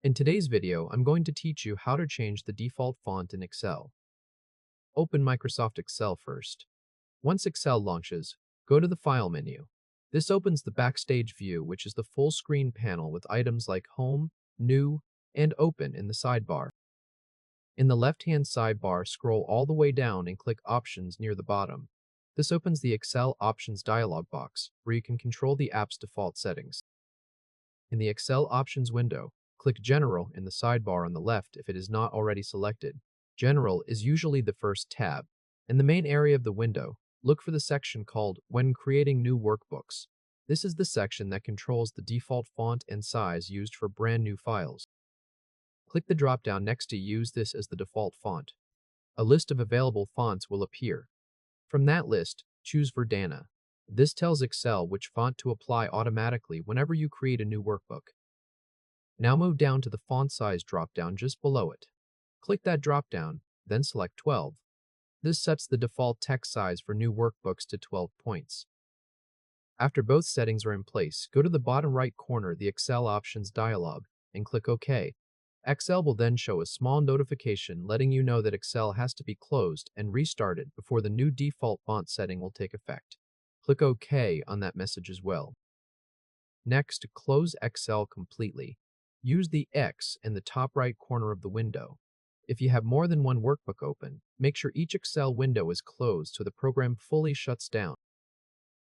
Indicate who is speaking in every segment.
Speaker 1: In today's video, I'm going to teach you how to change the default font in Excel. Open Microsoft Excel first. Once Excel launches, go to the File menu. This opens the Backstage view, which is the full screen panel with items like Home, New, and Open in the sidebar. In the left-hand sidebar, scroll all the way down and click Options near the bottom. This opens the Excel Options dialog box, where you can control the app's default settings. In the Excel Options window, click General in the sidebar on the left if it is not already selected. General is usually the first tab. In the main area of the window, look for the section called When Creating New Workbooks. This is the section that controls the default font and size used for brand new files. Click the drop-down next to Use this as the default font. A list of available fonts will appear. From that list, choose Verdana. This tells Excel which font to apply automatically whenever you create a new workbook. Now move down to the font size drop-down just below it. Click that drop-down, then select 12. This sets the default text size for new workbooks to 12 points. After both settings are in place, go to the bottom right corner of the Excel Options dialog and click OK. Excel will then show a small notification letting you know that Excel has to be closed and restarted before the new default font setting will take effect. Click OK on that message as well. Next, close Excel completely. Use the X in the top right corner of the window. If you have more than one workbook open, make sure each Excel window is closed so the program fully shuts down.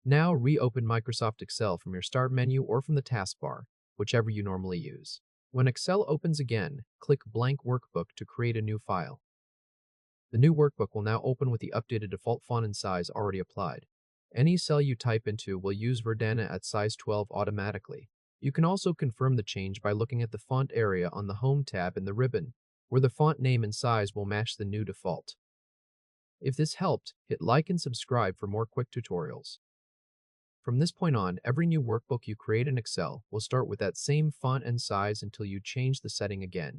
Speaker 1: Now reopen Microsoft Excel from your Start menu or from the taskbar, whichever you normally use. When Excel opens again, click Blank Workbook to create a new file. The new workbook will now open with the updated default font and size already applied. Any cell you type into will use Verdana at size 12 automatically. You can also confirm the change by looking at the font area on the Home tab in the ribbon, where the font name and size will match the new default. If this helped, hit like and subscribe for more quick tutorials. From this point on, every new workbook you create in Excel will start with that same font and size until you change the setting again.